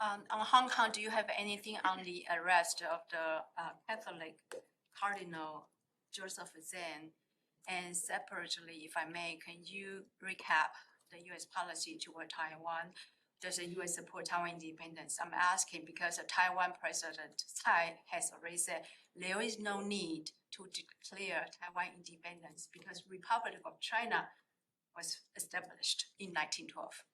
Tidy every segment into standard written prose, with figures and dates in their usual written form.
On Hong Kong, do you have anything on the arrest of the Catholic Cardinal Joseph Zen? And separately, if I may, can you recap the U.S. policy toward Taiwan? Does the U.S. support Taiwan independence? I'm asking because the Taiwan President Tsai has already said there is no need to declare Taiwan independence because Republic of China was established in 1912.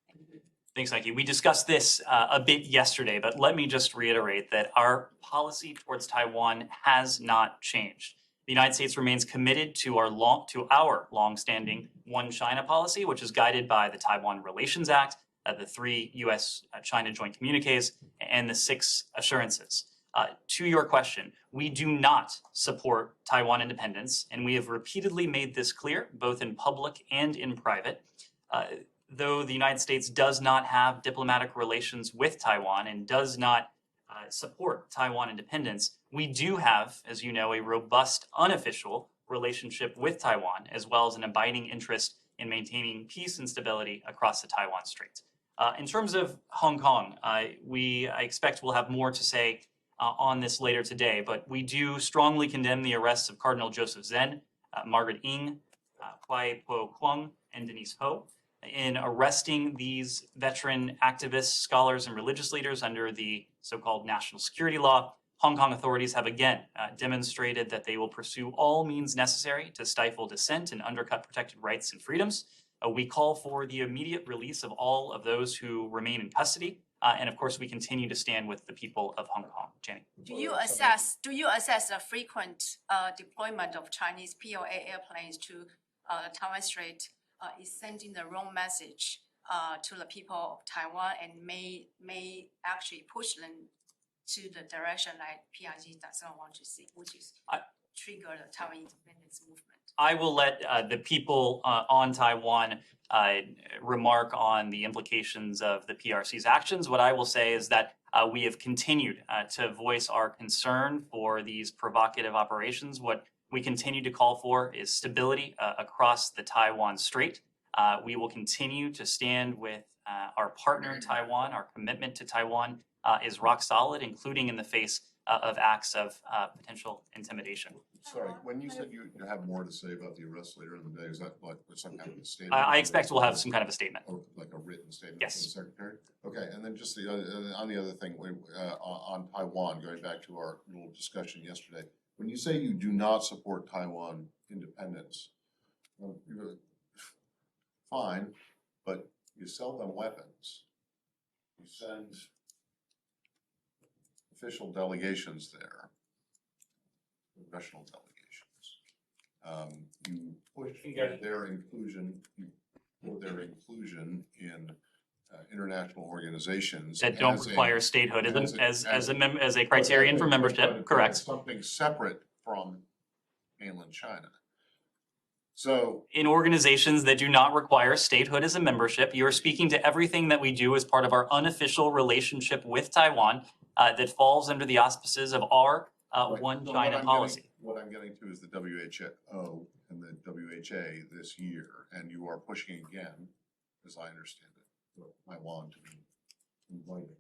Thanks, Nike. We discussed this a bit yesterday, but let me just reiterate that our policy towards Taiwan has not changed. The United States remains committed to our long-standing One China policy, which is guided by the Taiwan Relations Act, the 3 U.S. China joint communiques, and the 6 assurances. To your question, we do not support Taiwan independence, and we have repeatedly made this clear, both in public and in private. Though the United States does not have diplomatic relations with Taiwan and does not support Taiwan independence, we do have, as you know, a robust unofficial relationship with Taiwan, as well as an abiding interest in maintaining peace and stability across the Taiwan Strait. In terms of Hong Kong, I expect we'll have more to say on this later today, but we do strongly condemn the arrests of Cardinal Joseph Zen, Margaret Ng, Kwai Po Kwong, and Denise Ho. In arresting these veteran activists, scholars, and religious leaders under the so-called national security law, Hong Kong authorities have again demonstrated that they will pursue all means necessary to stifle dissent and undercut protected rights and freedoms. We call for the immediate release of all of those who remain in custody. And of course, we continue to stand with the people of Hong Kong. Jenny. Do you assess the frequent deployment of Chinese PLA airplanes to the Taiwan Strait is sending the wrong message to the people of Taiwan and may actually push them to the direction like PRC doesn't want to see, which is trigger the Taiwan independence movement? I will let the people on Taiwan remark on the implications of the PRC's actions. What I will say is that we have continued to voice our concern for these provocative operations. What we continue to call for is stability across the Taiwan Strait. We will continue to stand with our partner Taiwan. Our commitment to Taiwan is rock solid, including in the face of acts of potential intimidation. Sorry, when you said you have more to say about the arrest later in the day, is that like some kind of a statement? I expect we'll have some kind of a statement. Or like a written statement Yes. from the Secretary? Okay, and then just on the other thing, on Taiwan, going back to our little discussion yesterday, when you say you do not support Taiwan independence, fine, but you sell them weapons. You send official delegations there, congressional delegations. You push for their inclusion, in international organizations that don't require statehood as a criterion for membership. Correct. Something separate from mainland China. So, in organizations that do not require statehood as a membership, you're speaking to everything that we do as part of our unofficial relationship with Taiwan that falls under the auspices of our One China policy. What I'm getting to is the WHO and the WHA this year, and you are pushing again, as I understand it, for Taiwan to be invited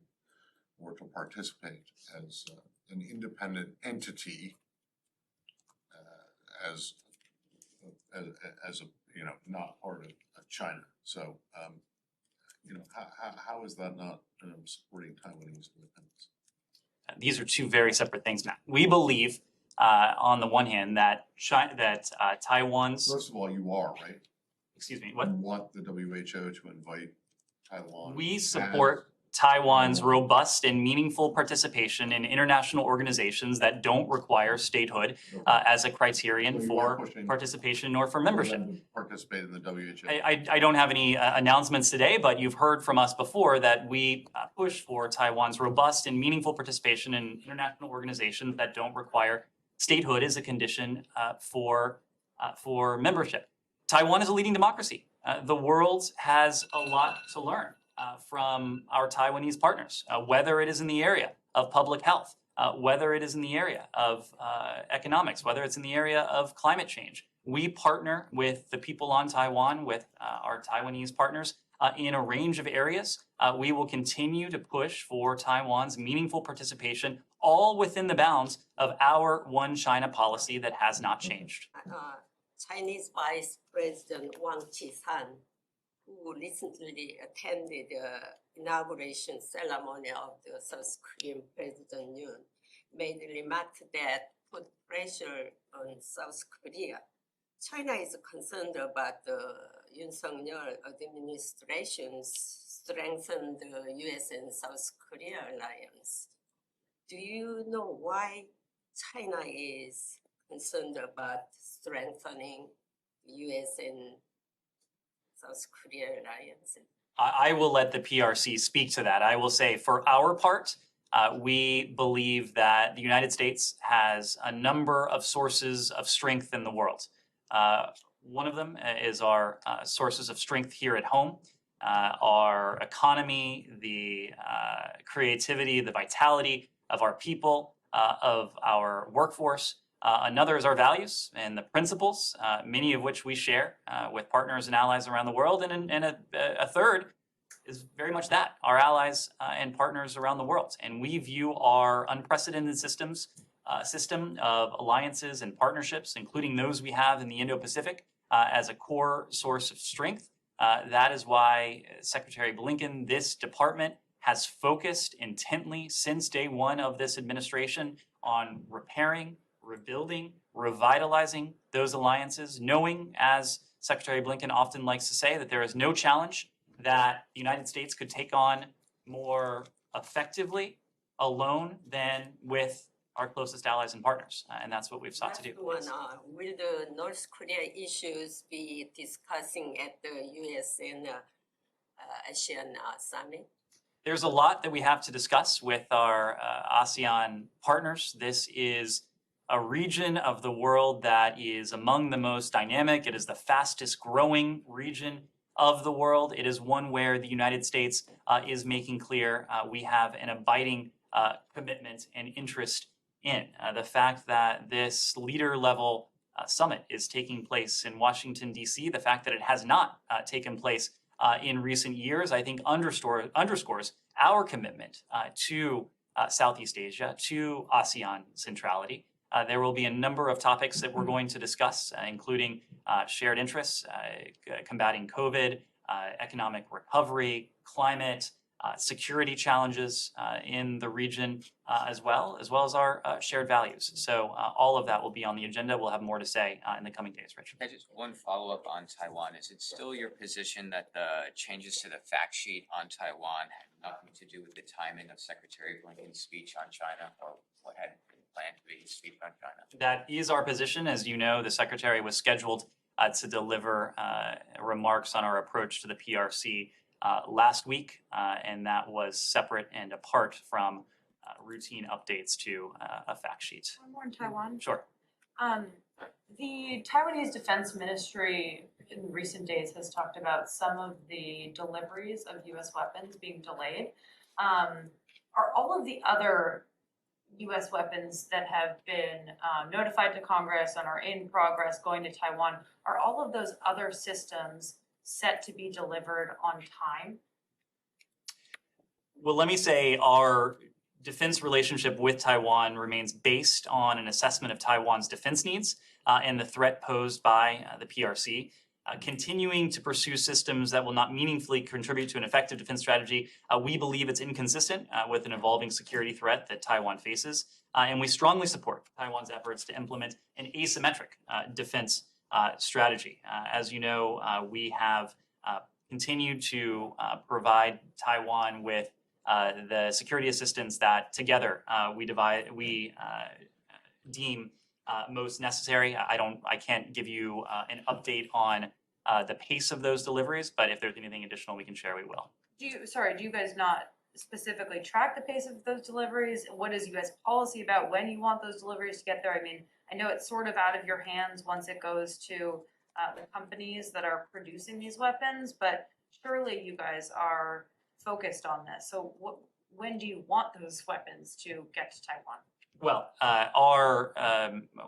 or to participate as an independent entity, as a not part of China. So how is that not supporting Taiwanese independence? These are two very separate things, Matt. We believe, on the one hand, that Taiwan's. First of all, you are right. Excuse me. What? You want the WHO to invite Taiwan. We support Taiwan's robust and meaningful participation in international organizations that don't require statehood as a criterion for participation or for membership. Participate in the WHO. I don't have any announcements today, but you've heard from us before that we push for Taiwan's robust and meaningful participation in international organizations that don't require statehood as a condition for membership. Taiwan is a leading democracy. The world has a lot to learn from our Taiwanese partners, whether it is in the area of public health, whether it is in the area of economics, whether it's in the area of climate change. We partner with the people on Taiwan, with our Taiwanese partners, in a range of areas. We will continue to push for Taiwan's meaningful participation, all within the bounds of our One China policy that has not changed. Chinese Vice President Wang Qishan, who recently attended the inauguration ceremony of the South Korean President Yoon, made the remark that put pressure on South Korea. China is concerned about the Yoon Suk-yeol administration's strengthen the U.S. and South Korea alliance. Do you know why China is concerned about strengthening the U.S. and South Korea alliance? I will let the PRC speak to that. I will say, for our part, we believe that the United States has a number of sources of strength in the world. One of them is our sources of strength here at home, our economy, the creativity, the vitality of our people, of our workforce. Another is our values and the principles, many of which we share with partners and allies around the world. And a third is very much that, our allies and partners around the world. And we view our unprecedented system of alliances and partnerships, including those we have in the Indo-Pacific, as a core source of strength. That is why Secretary Blinken, this department, has focused intently since day one of this administration on repairing, rebuilding, revitalizing those alliances, knowing, as Secretary Blinken often likes to say, that there is no challenge that the United States could take on more effectively alone than with our closest allies and partners. And that's what we've sought to do. Last one, will the North Korea issues be discussing at the U.S. and ASEAN summit? There's a lot that we have to discuss with our ASEAN partners. This is a region of the world that is among the most dynamic. It is the fastest growing region of the world. It is one where the United States is making clear we have an abiding commitment and interest in. The fact that this leader-level summit is taking place in Washington, D.C., the fact that it has not taken place in recent years, I think underscores our commitment to Southeast Asia, to ASEAN centrality. There will be a number of topics that we're going to discuss, including shared interests, combating COVID, economic recovery, climate, security challenges in the region, as well as our shared values. So all of that will be on the agenda. We'll have more to say in the coming days, Richard. Just one follow-up on Taiwan. Is it still your position that the changes to the fact sheet on Taiwan had nothing to do with the timing of Secretary Blinken's speech on China, or what had been planned to be his speech on China? That is our position. As you know, the Secretary was scheduled to deliver remarks on our approach to the PRC last week, and that was separate and apart from routine updates to a fact sheet. One more in Taiwan. Sure. The Taiwanese Defense Ministry in recent days has talked about some of the deliveries of U.S. weapons being delayed. Are all of the other U.S. weapons that have been notified to Congress and are in progress going to Taiwan, are all of those other systems set to be delivered on time? Well, let me say our defense relationship with Taiwan remains based on an assessment of Taiwan's defense needs and the threat posed by the PRC. Continuing to pursue systems that will not meaningfully contribute to an effective defense strategy, we believe it's inconsistent with an evolving security threat that Taiwan faces. And we strongly support Taiwan's efforts to implement an asymmetric defense strategy. As you know, we have continued to provide Taiwan with the security assistance that together we deem most necessary. I can't give you an update on the pace of those deliveries, but if there's anything additional we can share, we will. Do you guys not specifically track the pace of those deliveries? What is U.S. policy about when you want those deliveries to get there? I mean, I know it's sort of out of your hands once it goes to the companies that are producing these weapons, but surely you guys are focused on this. So when do you want those weapons to get to Taiwan? Well,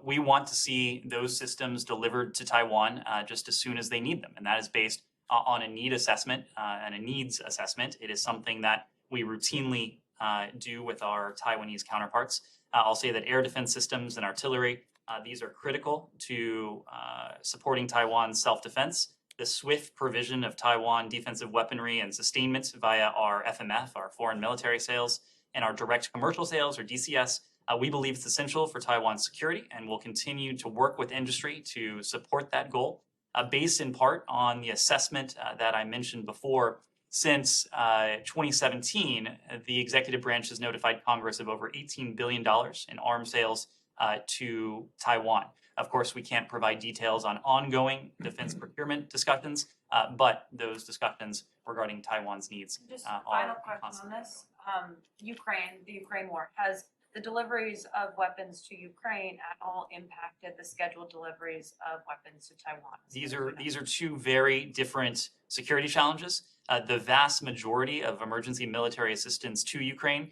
we want to see those systems delivered to Taiwan just as soon as they need them, and that is based on a need assessment and a needs assessment. It is something that we routinely do with our Taiwanese counterparts. I'll say that air defense systems and artillery, these are critical to supporting Taiwan's self-defense. The swift provision of Taiwan defensive weaponry and sustainment via our FMF, our foreign military sales, and our direct commercial sales, or DCS, we believe it's essential for Taiwan's security, and we'll continue to work with industry to support that goal, based in part on the assessment that I mentioned before. Since 2017, the executive branch has notified Congress of over $18 billion in arms sales to Taiwan. Of course, we can't provide details on ongoing defense procurement discussions, but those discussions regarding Taiwan's needs Just are final question on constantly this. The Ukraine war, has the deliveries of weapons to Ukraine at all impacted the scheduled deliveries of weapons to Taiwan? These are two very different security challenges. The vast majority of emergency military assistance to Ukraine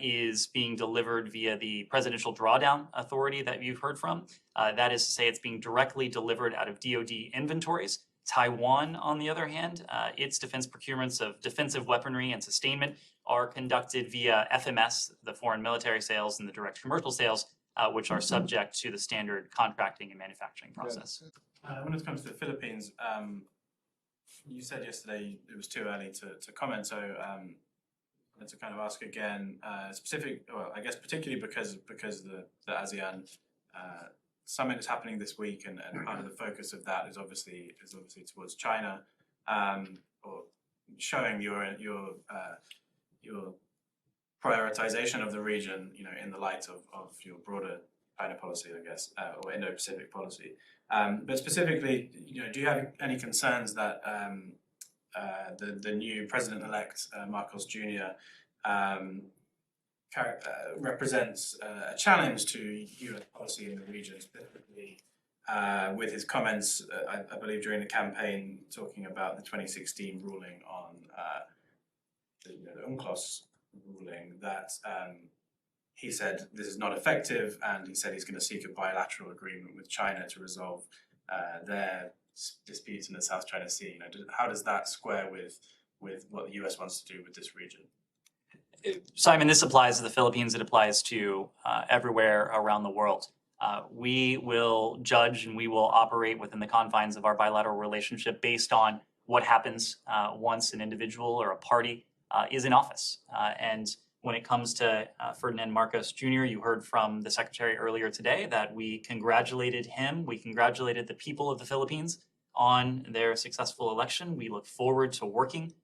is being delivered via the Presidential Drawdown Authority that you've heard from. That is to say, it's being directly delivered out of DoD inventories. Taiwan, on the other hand, its defense procurements of defensive weaponry and sustainment are conducted via FMS, the foreign military sales, and the direct commercial sales, which are subject to the standard contracting and manufacturing process. When it comes to the Philippines, you said yesterday it was too early to comment, so I wanted to kind of ask again, particularly because the ASEAN summit is happening this week, and part of the focus of that is obviously towards China, or showing your prioritization of the region, in the light of your broader China policy, I guess, or Indo-Pacific policy. But specifically, do you have any concerns that the new president-elect Marcos Jr. Represents a challenge to U.S. policy in the region, specifically with his comments, I believe, during the campaign, talking about the 2016 ruling on the UNCLOS ruling, that he said this is not effective, and he said he's going to seek a bilateral agreement with China to resolve their disputes in the South China Sea. How does that square with what the U.S. wants to do with this region? Simon, this applies to the Philippines. It applies to everywhere around the world. We will judge and we will operate within the confines of our bilateral relationship based on what happens once an individual or a party is in office. And when it comes to Ferdinand Marcos Jr., you heard from the Secretary earlier today that we congratulated him. We congratulated the people of the Philippines on their successful election. We look forward to working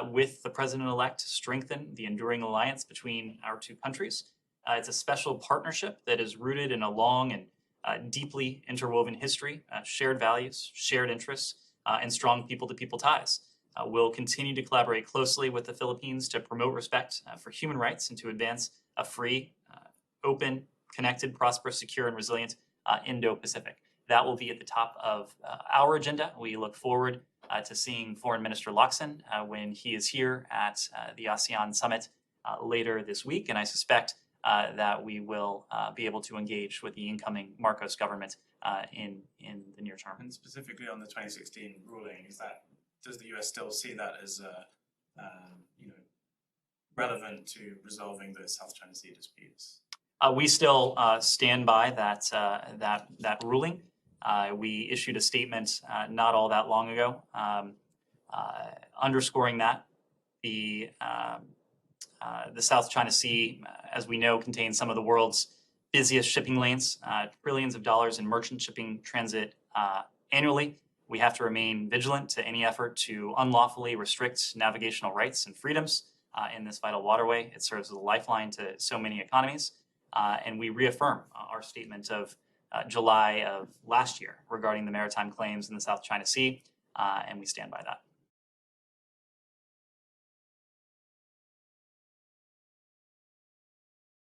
with the president-elect to strengthen the enduring alliance between our two countries. It's a special partnership that is rooted in a long and deeply interwoven history, shared values, shared interests, and strong people-to-people ties. We'll continue to collaborate closely with the Philippines to promote respect for human rights and to advance a free, open, connected, prosperous, secure, and resilient Indo-Pacific. That will be at the top of our agenda. We look forward to seeing Foreign Minister Locsin when he is here at the ASEAN Summit later this week, and I suspect that we will be able to engage with the incoming Marcos government in the near term. And specifically on the 2016 ruling, does the U.S. still see that as relevant to resolving the South China Sea disputes? We still stand by that ruling. We issued a statement not all that long ago, underscoring that the South China Sea, as we know, contains some of the world's busiest shipping lanes, trillions of dollars in merchant shipping transit annually. We have to remain vigilant to any effort to unlawfully restrict navigational rights and freedoms in this vital waterway. It serves as a lifeline to so many economies. And we reaffirm our statement of July of last year regarding the maritime claims in the South China Sea, and we stand by that.